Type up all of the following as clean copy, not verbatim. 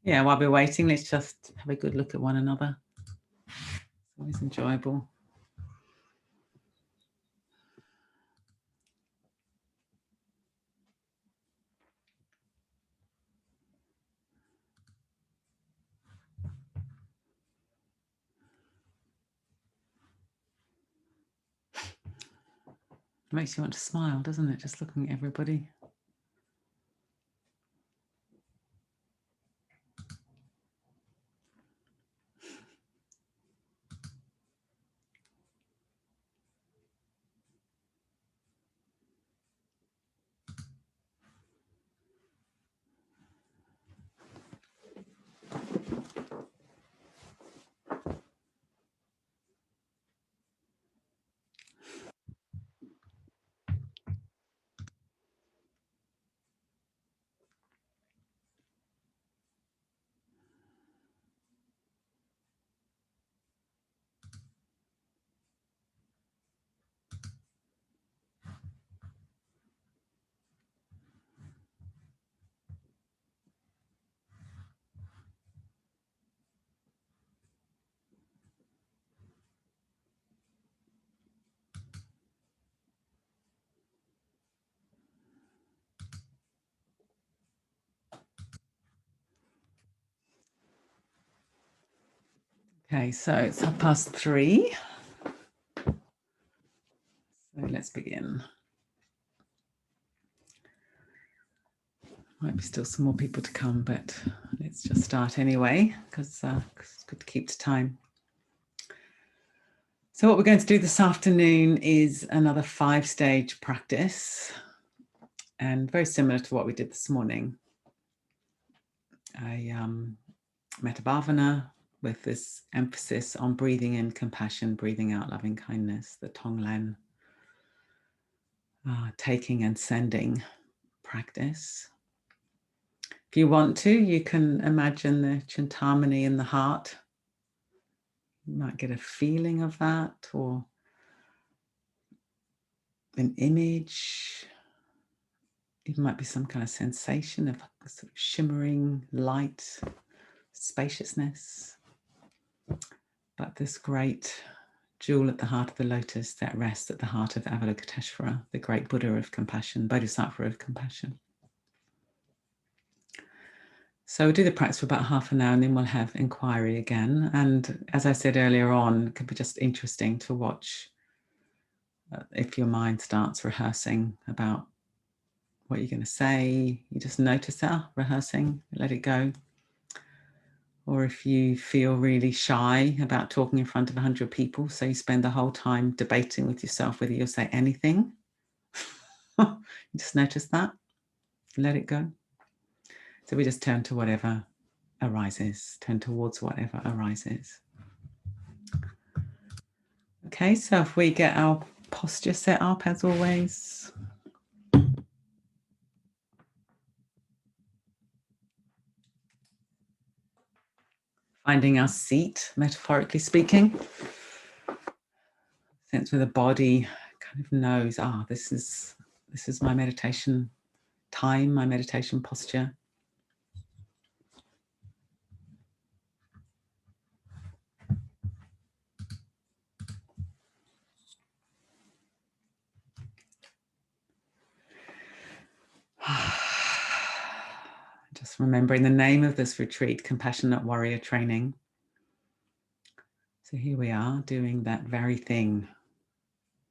Yeah, while we're waiting, let's just have a good look at one another. It's always enjoyable. It makes you want to smile, doesn't it? Just looking at everybody. Okay, so it's 3:30. So let's begin. Might be still some more people to come, but let's just start anyway, because it's good to keep to time. So what we're going to do this afternoon is another 5-stage practice, and very similar to what we did this morning. I Metta Bhavana with this emphasis on breathing in compassion, breathing out loving kindness, the Tonglen taking and sending practice. If you want to, you can imagine the Chintamani in the heart. You might get a feeling of that, or an image. It might be some kind of sensation of sort of shimmering light, spaciousness. But this great jewel at the heart of the lotus that rests at the heart of Avalokiteshvara, the great Buddha of compassion, Bodhisattva of compassion. So we'll do the practice for about half an hour, and then we'll have enquiry again. And as I said earlier on, it could be just interesting to watch if your mind starts rehearsing about what you're going to say. You just notice that, rehearsing, let it go. Or if you feel really shy about talking in front of 100 people, so you spend the whole time debating with yourself whether you'll say anything, you just notice that, let it go. So we just turn to whatever arises, turn towards whatever arises. Okay, so if we get our posture set up as always. Finding our seat, metaphorically speaking. Sense where the body kind of knows, this is my meditation time, my meditation posture. Just remembering the name of this retreat, Compassionate Warrior Training. So here we are doing that very thing,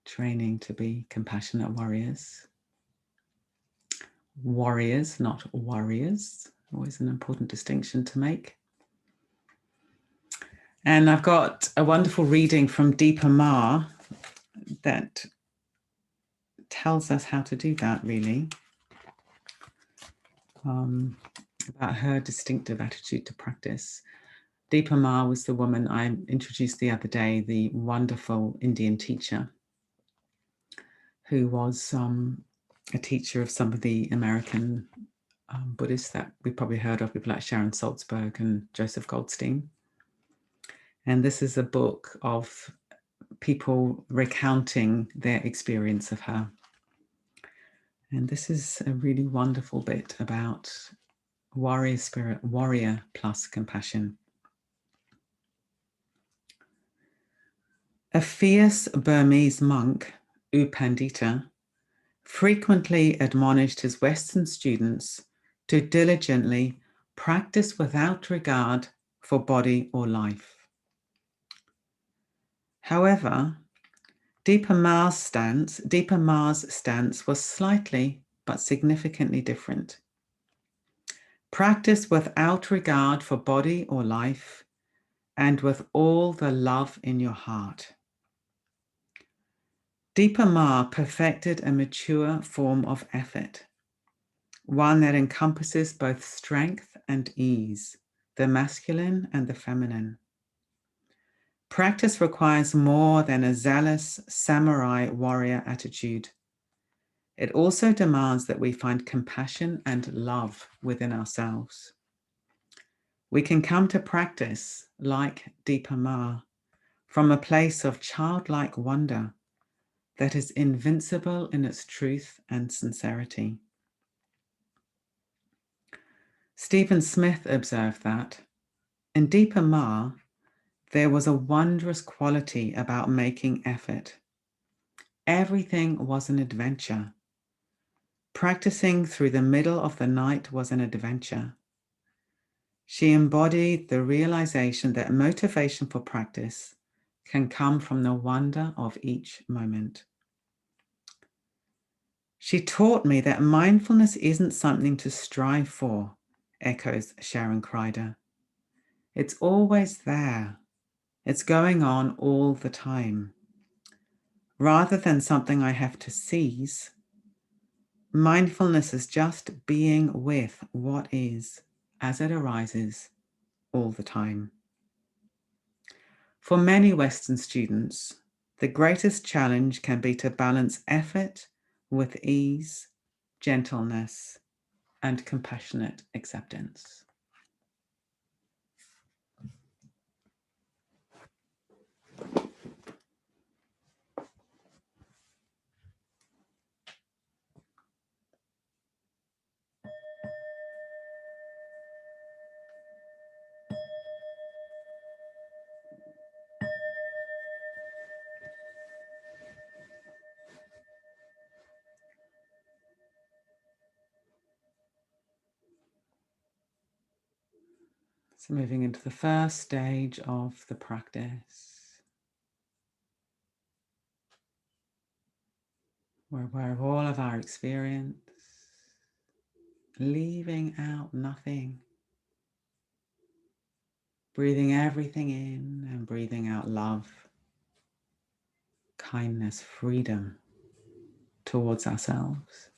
training to be compassionate warriors. Warriors, not warriors. Always an important distinction to make. And I've got a wonderful reading from Vidyamala that tells us how to do that, really. About her distinctive attitude to practice. Vidyamala was the woman I introduced the other day, the wonderful Indian teacher who was a teacher of some of the American Buddhists that we've probably heard of, people like Sharon Salzberg and Joseph Goldstein. And this is a book of people recounting their experience of her. And this is a really wonderful bit about warrior spirit, warrior plus compassion. A fierce Burmese monk, U Pandita, frequently admonished his Western students to diligently practice without regard for body or life. However, Vidyamala's stance was slightly but significantly different. Practice without regard for body or life and with all the love in your heart. Vidyamala perfected a mature form of effort, one that encompasses both strength and ease, the masculine and the feminine. Practice requires more than a zealous samurai warrior attitude. It also demands that we find compassion and love within ourselves. We can come to practice, like Vidyamala, from a place of childlike wonder that is invincible in its truth and sincerity. Stephen Smith observed that in Vidyamala, there was a wondrous quality about making effort. Everything was an adventure. Practicing through the middle of the night was an adventure. She embodied the realization that motivation for practice can come from the wonder of each moment. She taught me that mindfulness isn't something to strive for, echoes Sharon Crider. It's always there. It's going on all the time. Rather than something I have to seize, mindfulness is just being with what is as it arises all the time. For many Western students, the greatest challenge can be to balance effort with ease, gentleness, and compassionate acceptance. So moving into the first stage of the practice, we're aware of all of our experience, leaving out nothing, breathing everything in and breathing out love, kindness, freedom towards ourselves.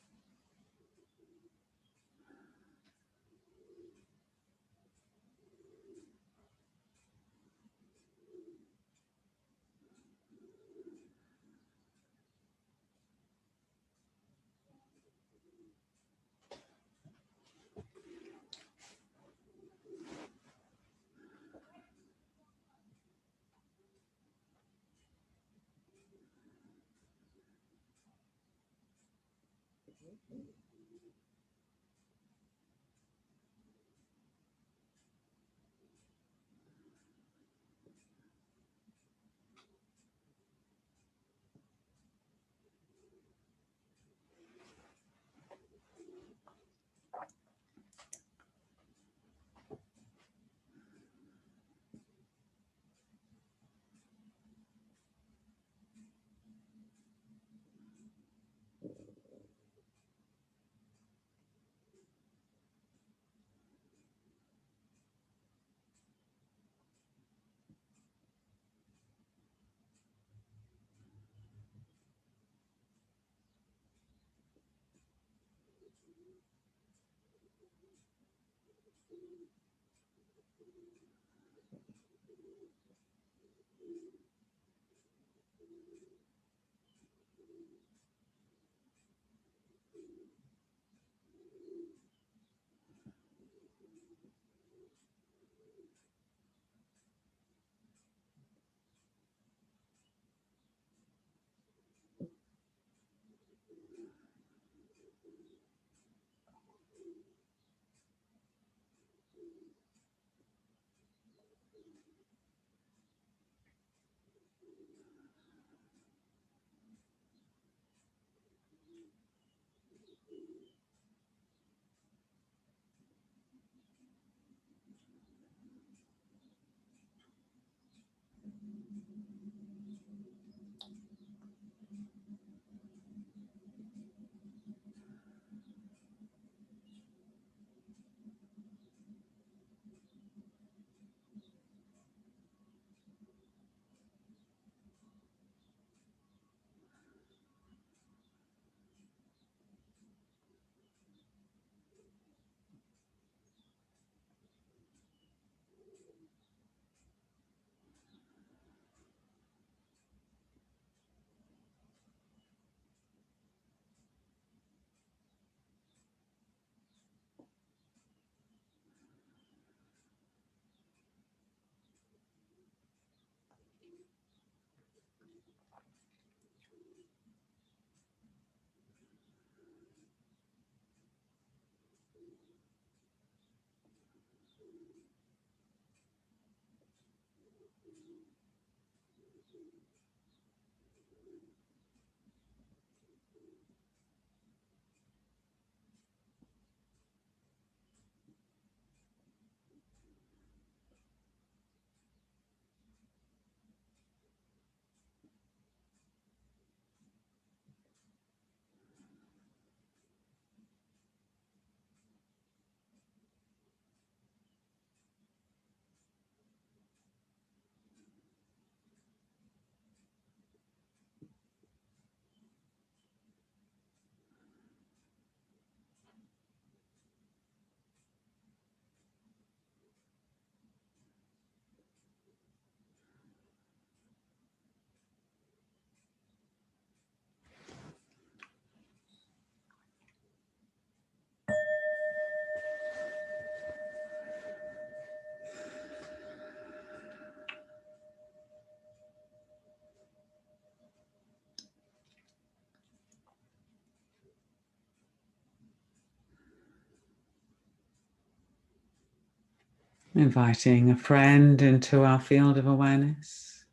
Inviting a friend into our field of awareness.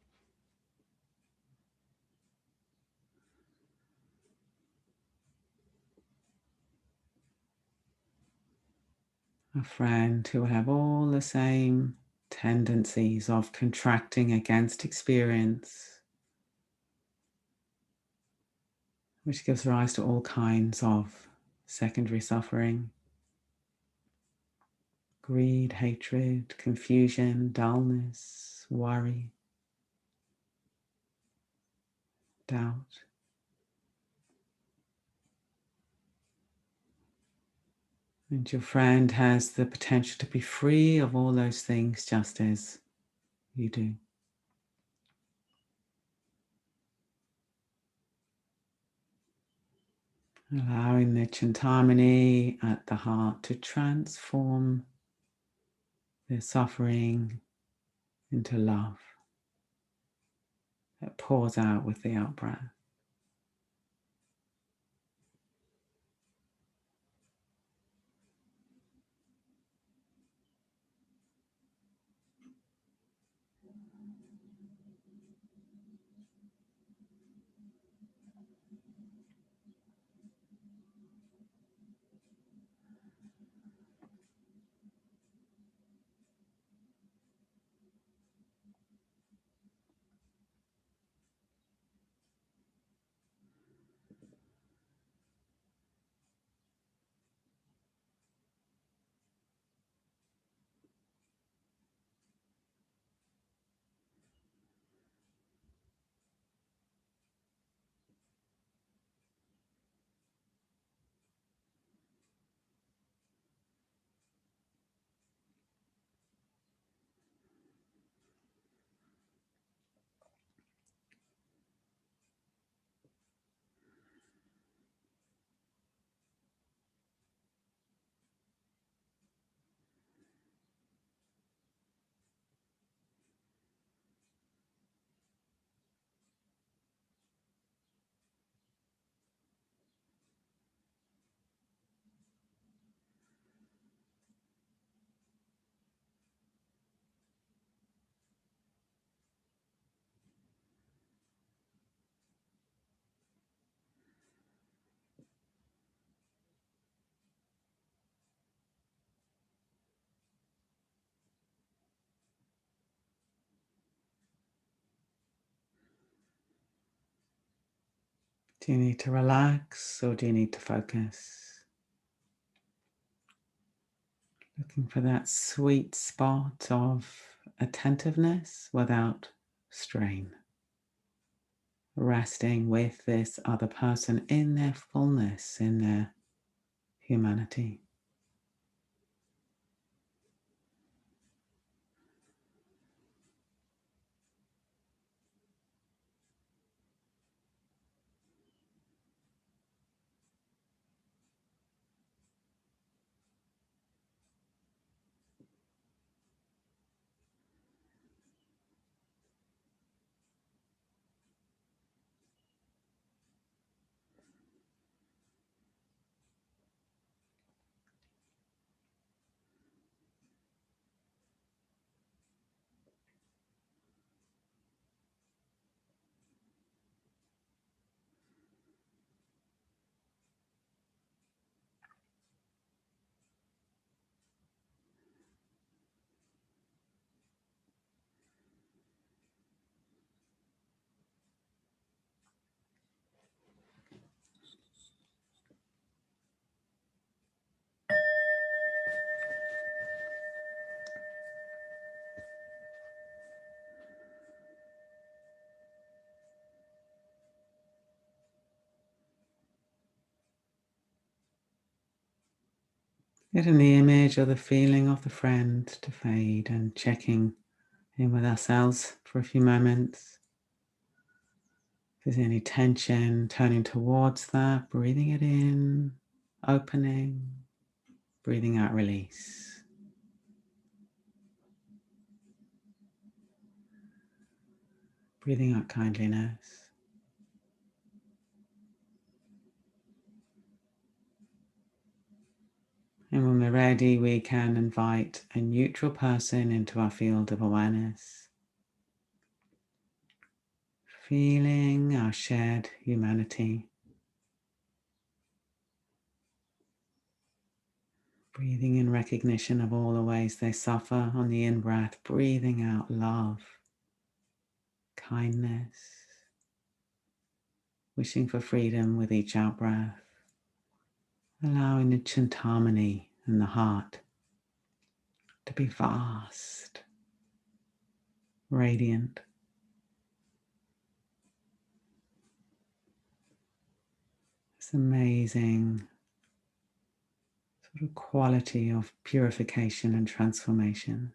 A friend who will have all the same tendencies of contracting against experience, which gives rise to all kinds of secondary suffering, greed, hatred, confusion, dullness, worry, doubt. And your friend has the potential to be free of all those things just as you do. Allowing the Chintamani at the heart to transform their suffering into love that pours out with the out breath. Do you need to relax or do you need to focus? Looking for that sweet spot of attentiveness without strain. Resting with this other person in their fullness, in their humanity. Getting the image or the feeling of the friend to fade and checking in with ourselves for a few moments. If there's any tension, turning towards that, breathing it in, opening, breathing out, release. Breathing out kindliness. And when we're ready, we can invite a neutral person into our field of awareness, feeling our shared humanity. Breathing in recognition of all the ways they suffer on the in-breath, breathing out love, kindness, wishing for freedom with each out-breath, allowing the Chintamani in the heart to be vast, radiant. This amazing sort of quality of purification and transformation.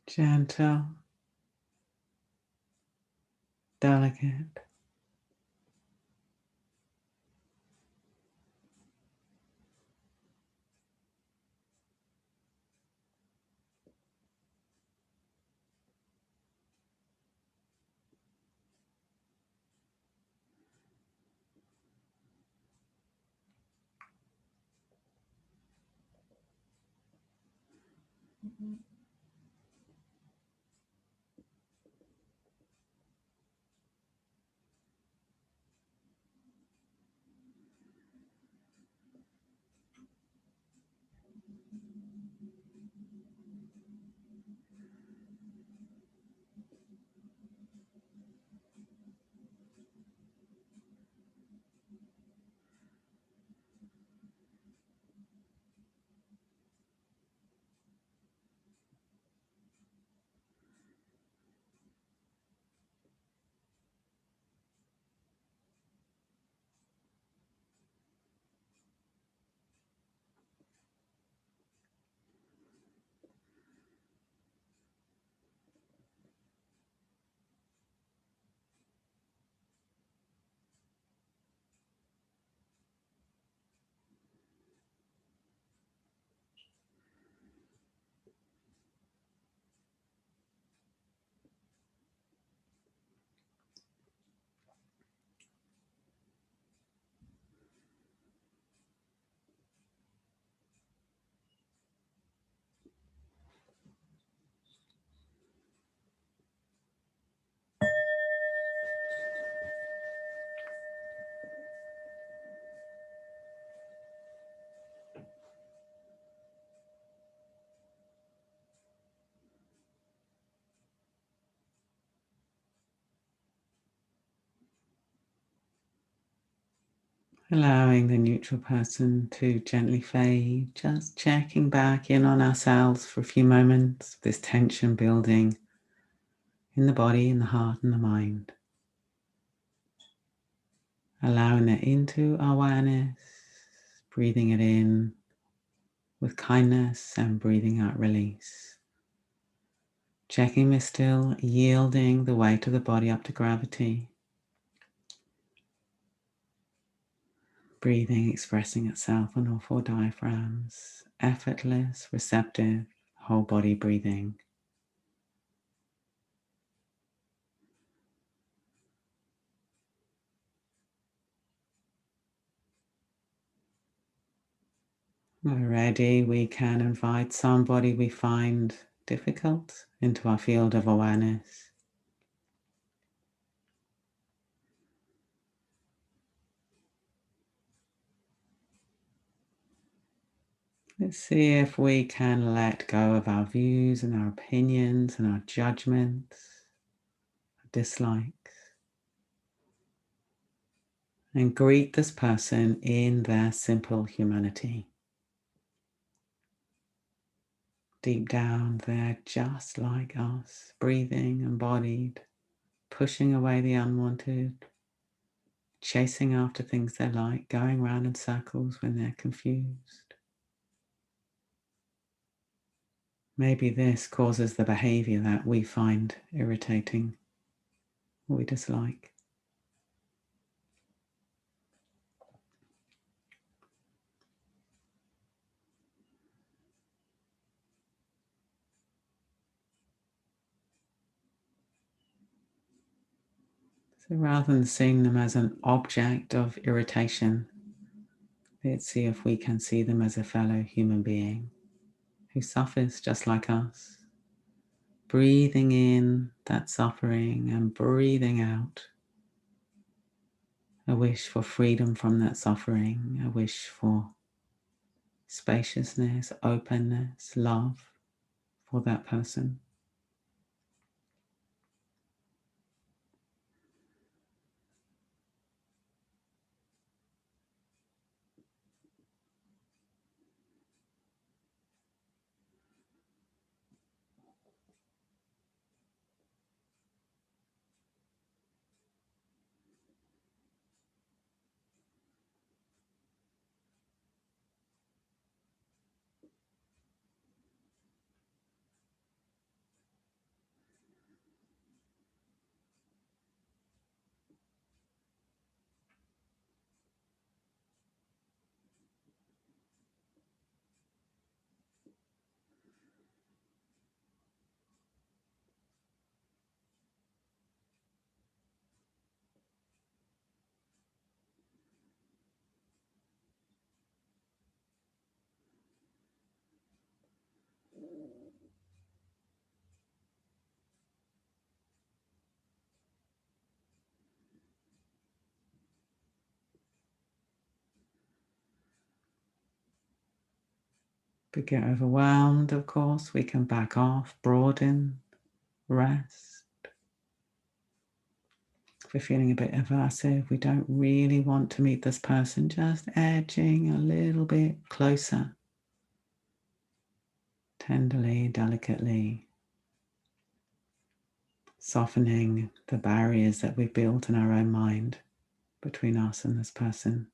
Gentle, delicate. Allowing the neutral person to gently fade, just checking back in on ourselves for a few moments, this tension building in the body, in the heart, and the mind. Allowing it into our awareness, breathing it in with kindness and breathing out release. Checking we're still yielding the weight of the body up to gravity. Breathing expressing itself on all four diaphragms. Effortless, receptive, whole body breathing. When we're ready, we can invite somebody we find difficult into our field of awareness. Let's see if we can let go of our views and our opinions and our judgments, our dislikes, and greet this person in their simple humanity. Deep down, they're just like us, breathing, embodied, pushing away the unwanted, chasing after things they like, going round in circles when they're confused. Maybe this causes the behavior that we find irritating or we dislike. So rather than seeing them as an object of irritation, let's see if we can see them as a fellow human being who suffers just like us. Breathing in that suffering and breathing out a wish for freedom from that suffering, a wish for spaciousness, openness, love for that person. If we get overwhelmed, of course, we can back off, broaden, rest. If we're feeling a bit aversive, we don't really want to meet this person, just edging a little bit closer, tenderly, delicately, softening the barriers that we've built in our own mind between us and this person.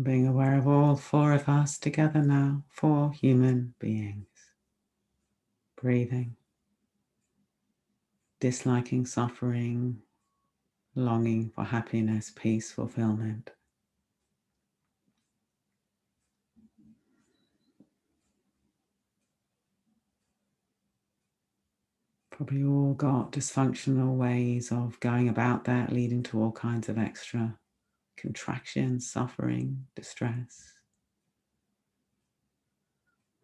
Being aware of all four of us together now, 4 human beings. Breathing, disliking suffering, longing for happiness, peace, fulfillment. Probably all got dysfunctional ways of going about that, leading to all kinds of extra contraction, suffering, distress.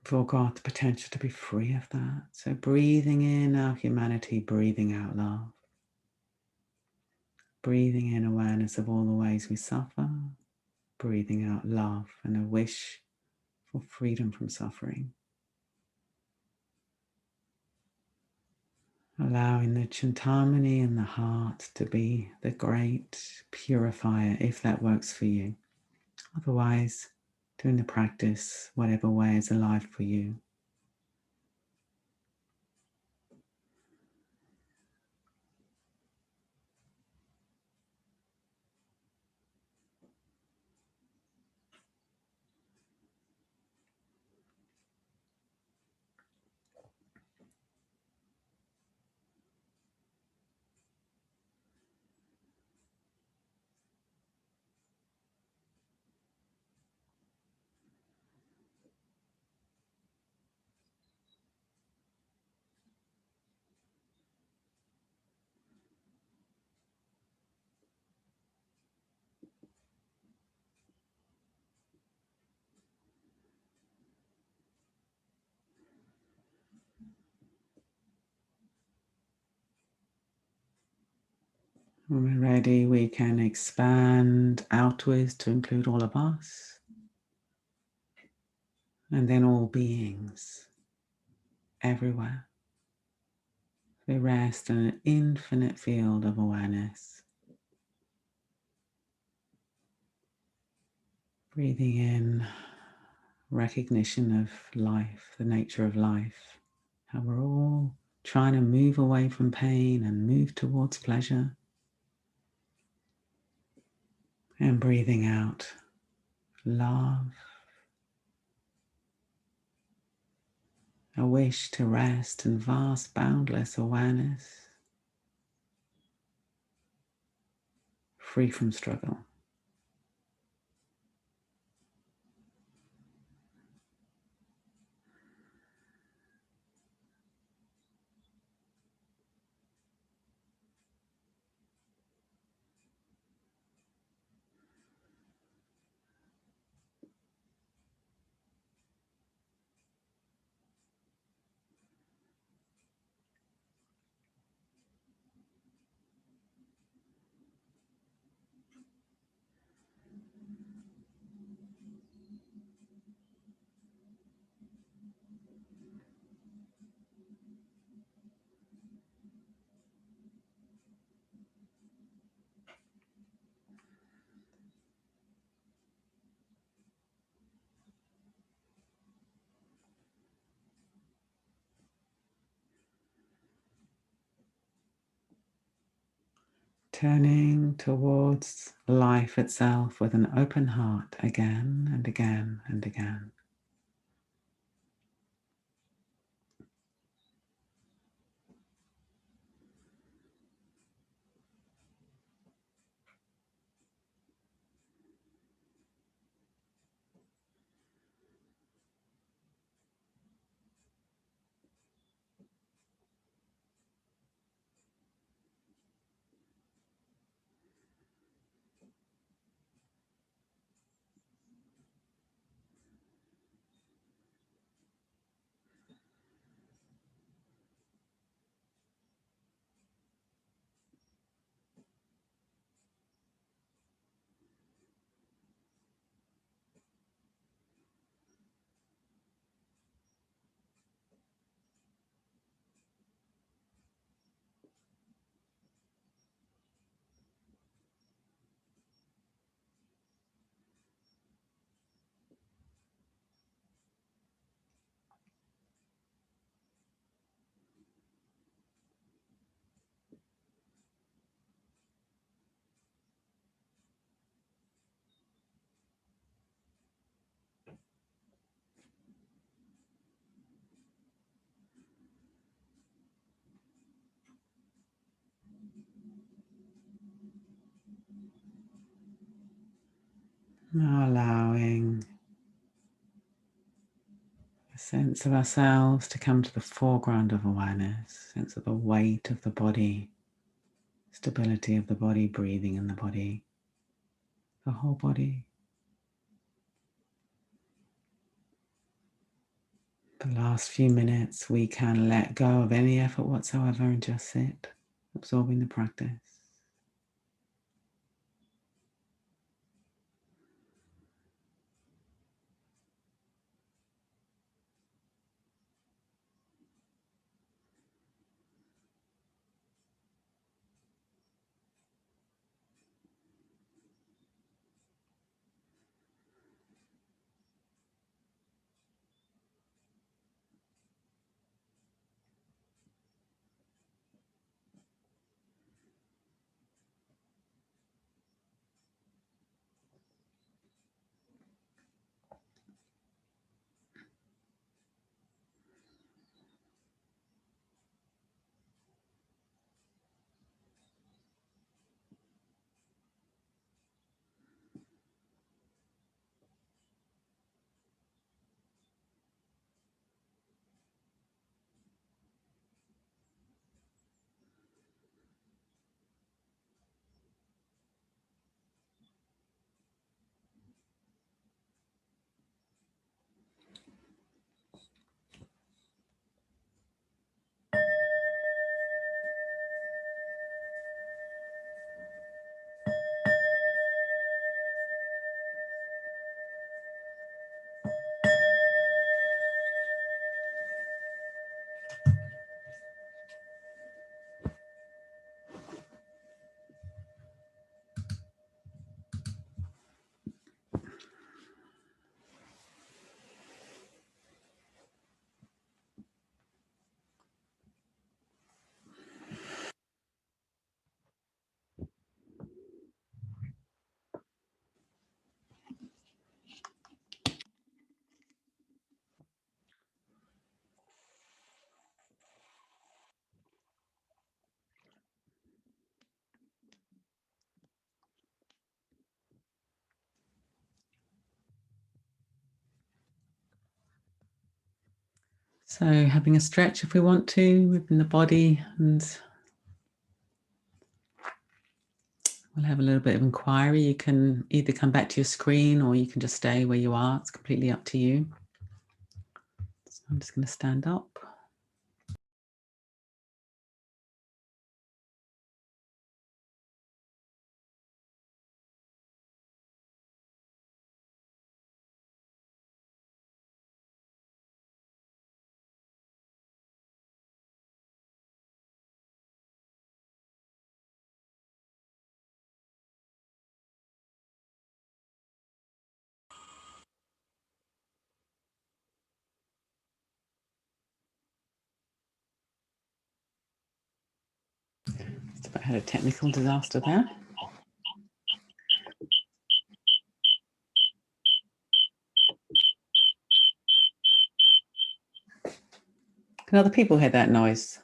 We've all got the potential to be free of that. So breathing in our humanity, breathing out love. Breathing in awareness of all the ways we suffer. Breathing out love and a wish for freedom from suffering. Allowing the Chintamani in the heart to be the great purifier, if that works for you. Otherwise, doing the practice, whatever way is alive for you. When we're ready, we can expand outwards to include all of us, and then all beings everywhere. We rest in an infinite field of awareness. Breathing in recognition of life, the nature of life, how we're all trying to move away from pain and move towards pleasure. And breathing out love, a wish to rest in vast, boundless awareness, free from struggle. Turning towards life itself with an open heart again and again and again. Now allowing a sense of ourselves to come to the foreground of awareness, sense of the weight of the body, stability of the body, breathing in the body, the whole body. The last few minutes, we can let go of any effort whatsoever and just sit, absorbing the practice. So having a stretch if we want to within the body, and we'll have a little bit of inquiry. You can either come back to your screen or you can just stay where you are. It's completely up to you. So I'm just going to stand up. Just about had a technical disaster there. Can other people hear that noise?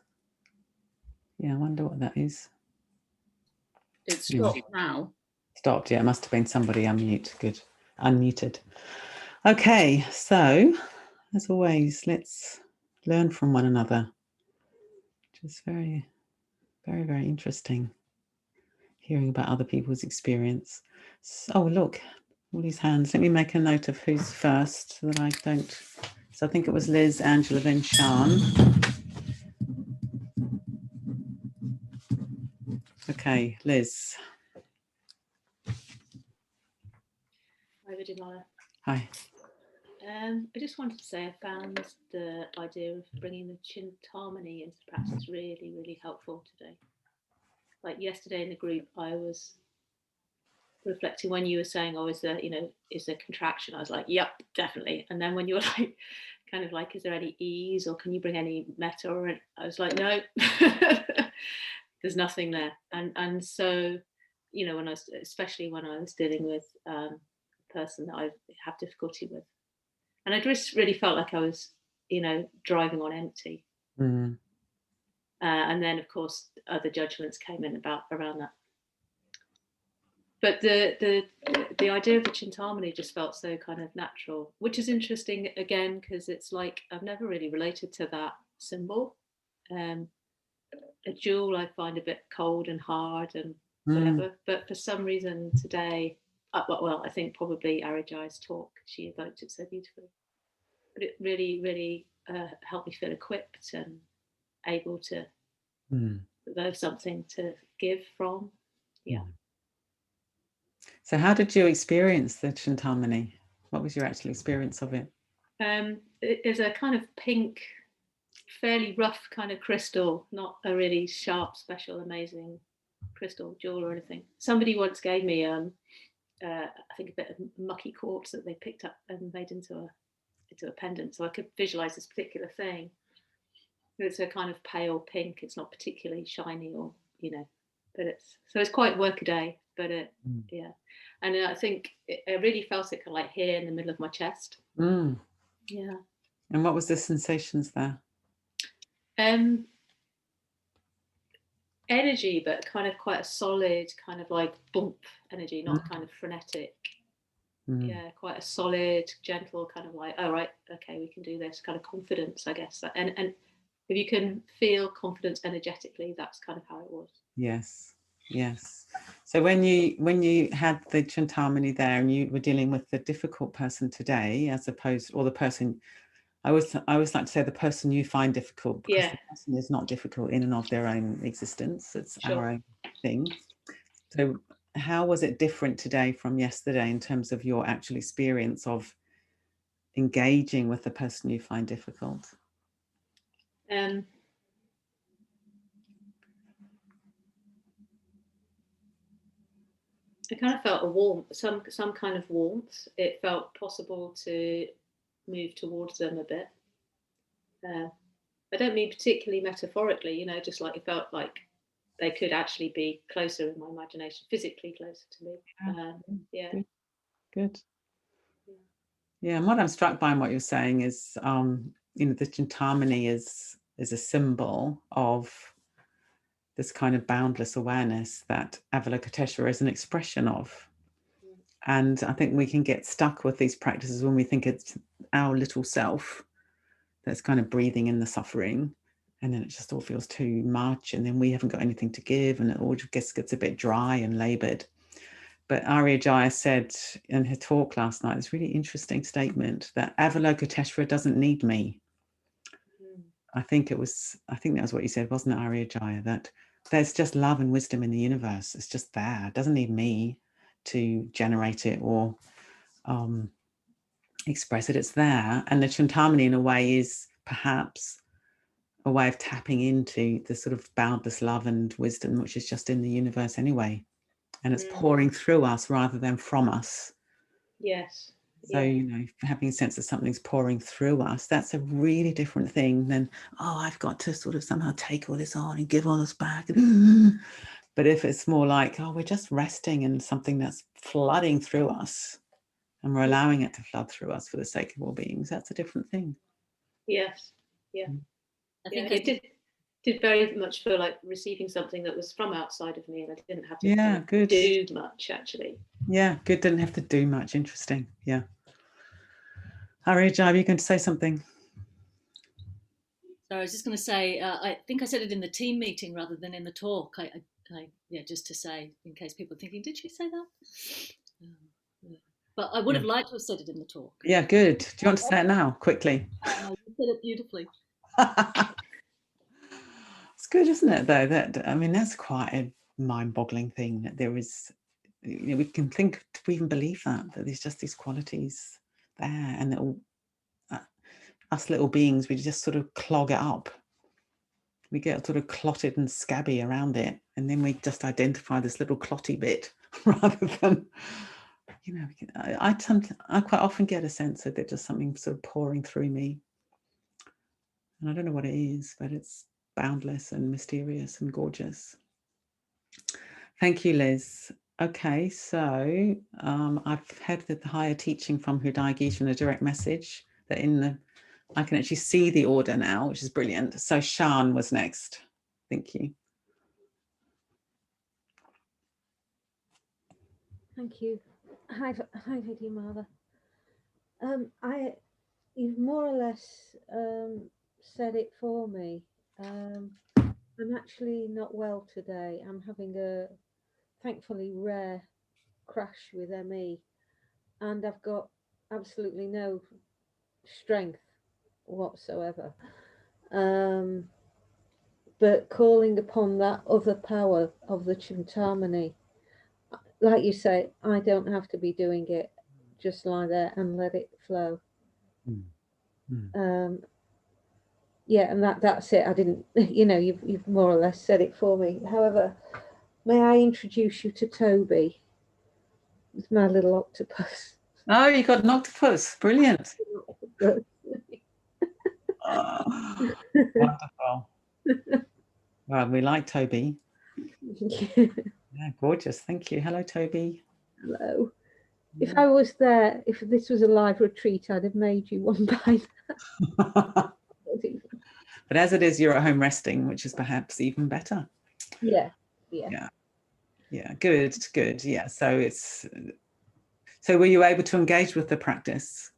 Yeah, I wonder what that is. It's stopped now. Stopped, yeah. It must have been somebody unmute. Good. Unmuted. Okay, so as always, let's learn from one another. Which is very, very, very interesting. Hearing about other people's experience. So, oh, look, all these hands. Let me make a note of who's first so that I don't. So I think it was Liz, Angela, then Sian. Okay, Liz. Hi, Vidyamala. Hi. I just wanted to say I found the idea of bringing the Chintamani into practice really, really helpful today. Like yesterday in the group, I was reflecting when you were saying, "Oh, is there contraction?" I was like, "Yep, definitely." And then when you were like, kind of like, "Is there any ease, or can you bring any metta?" Or I was like, "No, there's nothing there." And so, especially when I was dealing with a person that I have difficulty with. And I just really felt like I was, driving on empty. Mm. And then, of course, other judgments came in around that. But the idea of the Chintamani just felt so kind of natural, which is interesting again, because it's like I've never really related to that symbol. A jewel I find a bit cold and hard and whatever, but for some reason today, well, I think probably Arijai's talk, she evoked it so beautifully, but it really, really helped me feel equipped and able to have something to give from. Yeah. So how did you experience the Chintamani? What was your actual experience of it? It is a kind of pink, fairly rough kind of crystal, not a really sharp, special, amazing crystal jewel or anything. Somebody once gave me, I think, a bit of mucky quartz that they picked up and made into a pendant, so I could visualize this particular thing. It's a kind of pale pink. It's not particularly shiny, or but it's quite workaday. But yeah, and I think I really felt it kind of like here in the middle of my chest. Yeah. And what was the sensations there? Energy, but kind of quite a solid, kind of like bump energy, not kind of frenetic. Yeah, quite a solid, gentle kind of like, oh right, okay, we can do this, kind of confidence, I guess. And if you can feel confidence energetically, that's kind of how it was. Yes. So when you had the Chintamani there and you were dealing with the difficult person today, as opposed, or the person, I always like to say the person you find difficult, because the person is not difficult in and of their own existence. It's our own thing. So how was it different today from yesterday in terms of your actual experience of engaging with the person you find difficult? I kind of felt a warmth, some kind of warmth. It felt possible to move towards them a bit. I don't mean particularly metaphorically, just like it felt like they could actually be closer in my imagination, physically closer to me. Yeah. Good. Yeah, and what I'm struck by in what you're saying is, the Chintamani is a symbol of this kind of boundless awareness that Avalokiteshvara is an expression of. And I think we can get stuck with these practices when we think it's our little self that's kind of breathing in the suffering, and then it just all feels too much, and then we haven't got anything to give, and it all just gets a bit dry and labored. But Arijaya said in her talk last night, this really interesting statement that Avalokiteshvara doesn't need me. I think that was what you said, wasn't it, Arijaya? That there's just love and wisdom in the universe. It's just there. It doesn't need me to generate it or express it. It's there. And the Chintamani, in a way, is perhaps a way of tapping into the sort of boundless love and wisdom which is just in the universe anyway. And it's pouring through us rather than from us. Yes. So, having a sense that something's pouring through us, that's a really different thing than, I've got to sort of somehow take all this on and give all this back. But if it's more like, we're just resting in something that's flooding through us and we're allowing it to flood through us for the sake of all beings, that's a different thing. Yes. Yeah. I think it did very much feel like receiving something that was from outside of me, and I didn't have to do much, actually. Yeah, good. Didn't have to do much. Interesting. Yeah. Arijai, are you going to say something? So I was just going to say, I think I said it in the team meeting rather than in the talk. Just to say, in case people are thinking, did she say that? But I would have liked to have said it in the talk. Yeah, good. Do you want to say it now, quickly? No, you said it beautifully. It's good, isn't it, though? That's quite a mind-boggling thing, that there is, we can think, do we even believe that there's just these qualities there, and that all, us little beings, we just sort of clog it up. We get sort of clotted and scabby around it, and then we just identify this little clotty bit rather than, I quite often get a sense that there's just something sort of pouring through me, and I don't know what it is, but it's boundless and mysterious and gorgeous. Thank you, Liz. Okay, so I've had the higher teaching from Hridaya Gita in a direct message that I can actually see the order now, which is brilliant. So Shan was next. Thank you. Thank you. Hi, Vidyamala. You've more or less said it for me. I'm actually not well today. I'm having a thankfully rare crash with ME, and I've got absolutely no strength whatsoever. But calling upon that other power of the Chintamani, like you say, I don't have to be doing it. Just lie there and let it flow. Yeah, and that's it. I didn't, you've more or less said it for me. However, may I introduce you to Toby? It's my little octopus. Oh, you got an octopus. Brilliant. Oh, wonderful. Well, we like Toby. Yeah, gorgeous. Thank you. Hello, Toby. Hello. If I was there, if this was a live retreat, I'd have made you one by now. But as it is, you're at home resting, which is perhaps even better. Yeah. Good. Yeah. So were you able to engage with the practice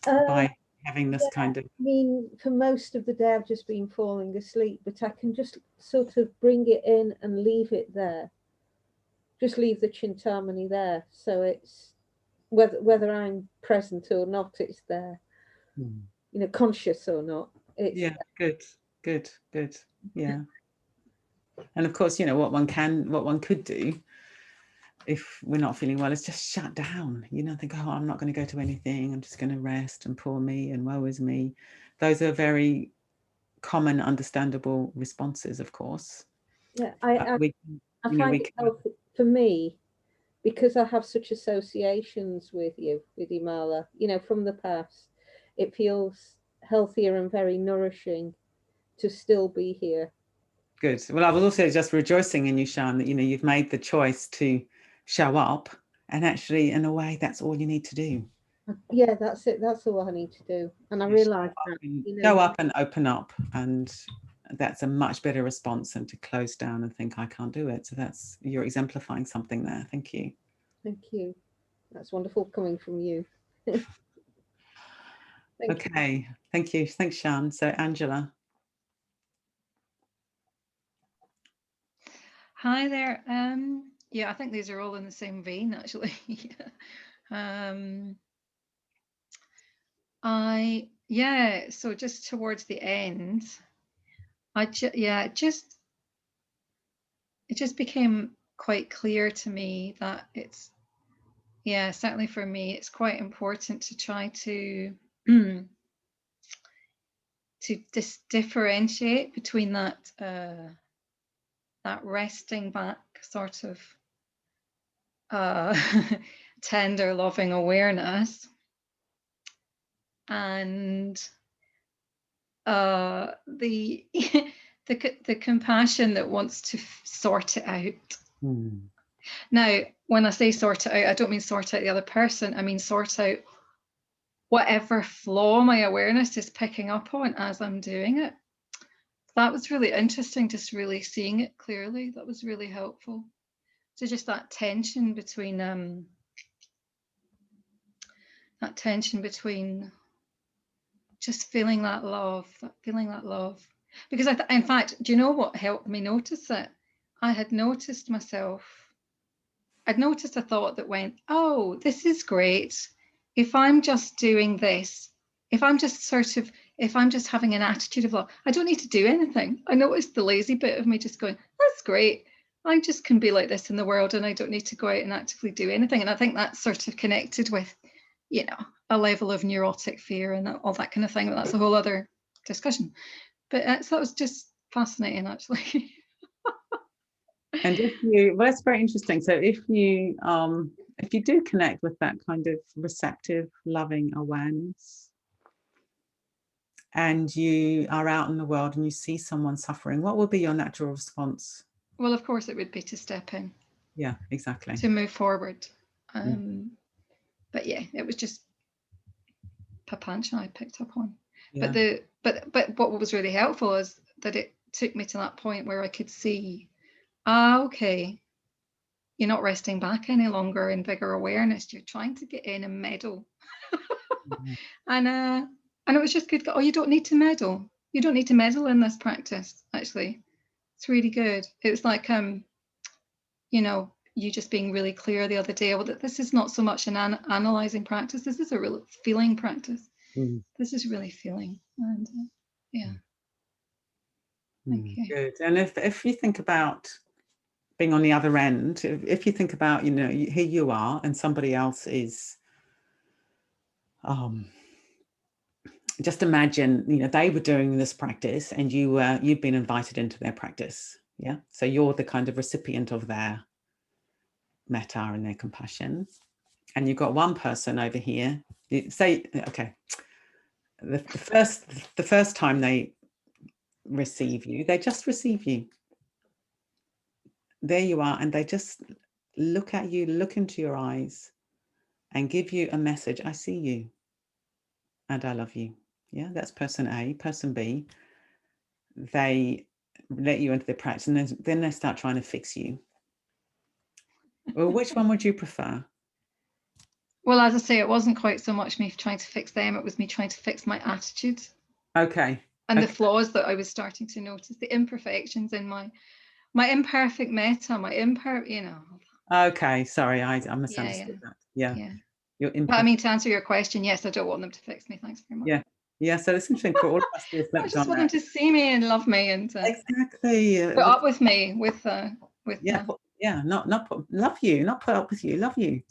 by having this kind of? I mean, for most of the day, I've just been falling asleep, but I can just sort of bring it in and leave it there. Just leave the Chintamani there, so it's whether I'm present or not, it's there. Conscious or not. It's good. Yeah. And of course, what one could do if we're not feeling well is just shut down, think, oh, I'm not going to go to anything. I'm just going to rest and poor me and woe is me. Those are very common, understandable responses, of course. Yeah, I find it healthy for me because I have such associations with you, Vidyamala, from the past. It feels healthier and very nourishing to still be here. Good. Well, I was also just rejoicing in you, Sian, that you've made the choice to show up, and actually, in a way, that's all you need to do. Yeah, that's it. That's all I need to do, and I realise that. Show up and open up, and that's a much better response than to close down and think I can't do it. So you're exemplifying something there. Thank you. Thank you. That's wonderful coming from you. Okay. Thank you. Thanks, Sian. So, Angela. Hi there. Yeah, I think these are all in the same vein, actually. So just towards the end, it just became quite clear to me that certainly for me, it's quite important to try to differentiate between that resting back sort of tender, loving awareness and the the compassion that wants to sort it out. Now, when I say sort it out, I don't mean sort out the other person. I mean sort out whatever flaw my awareness is picking up on as I'm doing it. That was really interesting, just really seeing it clearly. That was really helpful. So just that tension between just feeling that love. Because in fact, do you know what helped me notice it? I'd noticed a thought that went, oh, this is great. If I'm just doing this, if I'm just having an attitude of love, I don't need to do anything. I noticed the lazy bit of me just going, that's great. I just can be like this in the world and I don't need to go out and actively do anything. And I think that's sort of connected with, a level of neurotic fear and all that kind of thing. But that's a whole other discussion. But so that was just fascinating, actually. And that's very interesting. So if you do connect with that kind of receptive, loving awareness, and you are out in the world and you see someone suffering, what would be your natural response? Well, of course, it would be to step in. Yeah, exactly. To move forward. But yeah, it was just Papancha I picked up on. Yeah. But what was really helpful is that it took me to that point where I could see, okay, you're not resting back any longer in bigger awareness. You're trying to get in and meddle. And it was just good. Oh, you don't need to meddle. You don't need to meddle in this practice, actually. It's really good. It was like, you know, you just being really clear the other day, well, that this is not so much an analyzing practice. This is a real feeling practice. This is really feeling. And yeah. Thank you. Good. And if you think about being on the other end, if you think about, you know, here you are and somebody else is, just imagine, you know, they were doing this practice and you've been invited into their practice. Yeah. So you're the kind of recipient of their metta and their compassion. And you've got one person over here. Say, okay, the first time they receive you, they just receive you. There you are, and they just look at you, look into your eyes, and give you a message. I see you, and I love you. Yeah, that's person A. Person B, they let you into their practice, and then they start trying to fix you. Well, which one would you prefer? Well, as I say, it wasn't quite so much me trying to fix them, it was me trying to fix my attitude. Okay. And the flaws that I was starting to notice, the imperfections in my imperfect metta, you know. Okay, sorry, I misunderstood that. Yeah. But I mean, to answer your question, yes, I don't want them to fix me. Thanks very much. Yeah. So it's interesting for all of us to reflect I just want them to see me and love me and exactly put up with me with not love you, not put up with you, love you.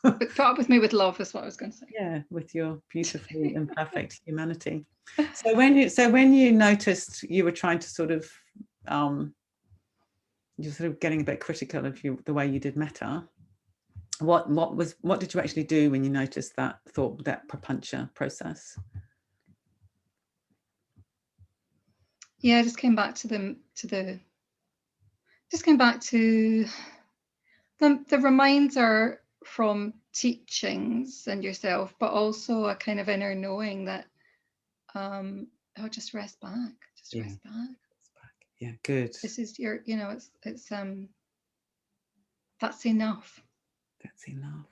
But put up with me with love is what I was going to say. Yeah, with your beautifully imperfect humanity. So when you noticed you were trying to sort of you're sort of getting a bit critical of the way you did metta, what did you actually do when you noticed that thought, that prapancha process? Yeah, I just came back to the reminder from teachings and yourself, but also a kind of inner knowing that just rest back, rest back. Yeah, good. This is your, you know, it's that's enough. That's enough.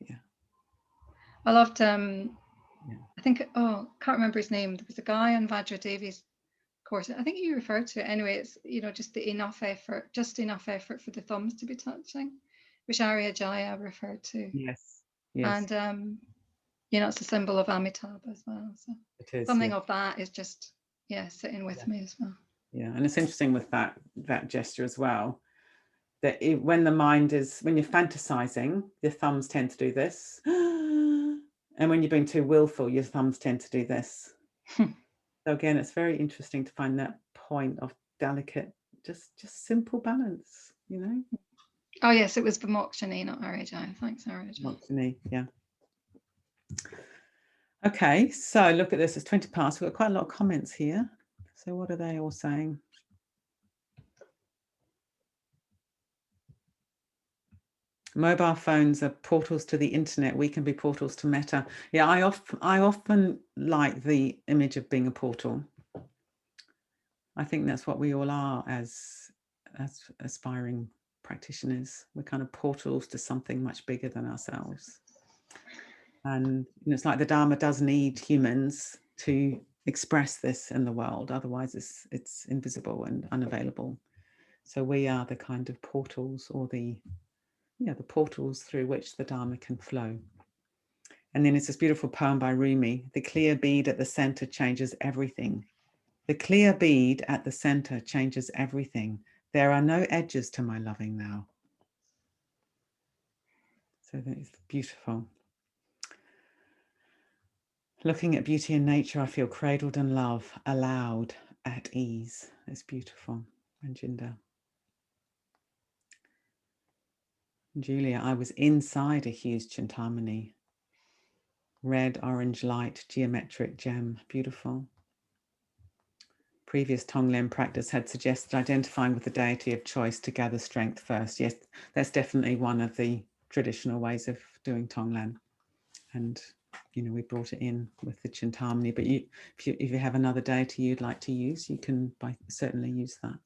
Yeah. I loved I think can't remember his name. There was a guy on Vajra Devi's course. I think you referred to it anyway. It's, you know, just enough effort for the thumbs to be touching, which Arya Jaya referred to. Yes. And you know, it's a symbol of Amitabh as well. So it is, something of that is just sitting with me as well. Yeah, and it's interesting with that gesture as well, that when you're fantasizing, your thumbs tend to do this, and when you're being too willful, your thumbs tend to do this. So again, it's very interesting to find that point of delicate, just simple balance, you know. Oh yes, it was Vimokshani, not Arajaya. Thanks, Arajaya. Vimokshani, yeah. Okay, so look at this. It's 20 past. We've got quite a lot of comments here. So what are they all saying? Mobile phones are portals to the internet. We can be portals to metta. Yeah, I often like the image of being a portal. I think that's what we all are as aspiring practitioners. We're kind of portals to something much bigger than ourselves. And it's like the Dharma does need humans to express this in the world. Otherwise, it's invisible and unavailable. So we are the kind of portals, or the portals through which the Dharma can flow. And then it's this beautiful poem by Rumi. The clear bead at the center changes everything. The clear bead at the center changes everything. There are no edges to my loving now. So that is beautiful. Looking at beauty in nature, I feel cradled in love, allowed, at ease. It's beautiful. Ranjinder. Julia, I was inside a huge Chintamani. Red, orange light, geometric gem. Beautiful. Previous Tonglen practice had suggested identifying with the deity of choice to gather strength first. Yes, that's definitely one of the traditional ways of doing Tonglen. And, you know, we brought it in with the Chintamani. But if you have another deity you'd like to use, you can certainly use that.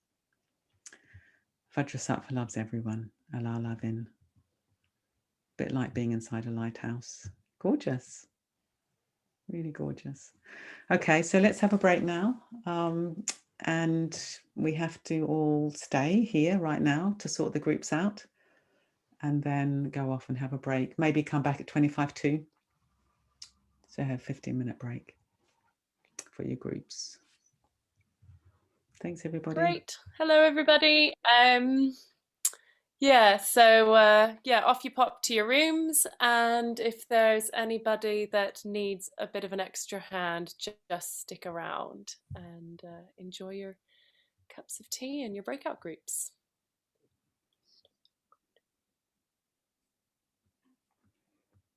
Vajrasattva loves everyone. allow love in. A bit like being inside a lighthouse. Gorgeous. Really gorgeous. Okay, so let's have a break now. And we have to all stay here right now to sort the groups out, and then go off and have a break. Maybe come back at 25 to. So have a 15-minute break for your groups. Thanks, everybody. Great. Hello, everybody. Yeah, so off you pop to your rooms, and if there's anybody that needs a bit of an extra hand, just stick around and enjoy your cups of tea and your breakout groups.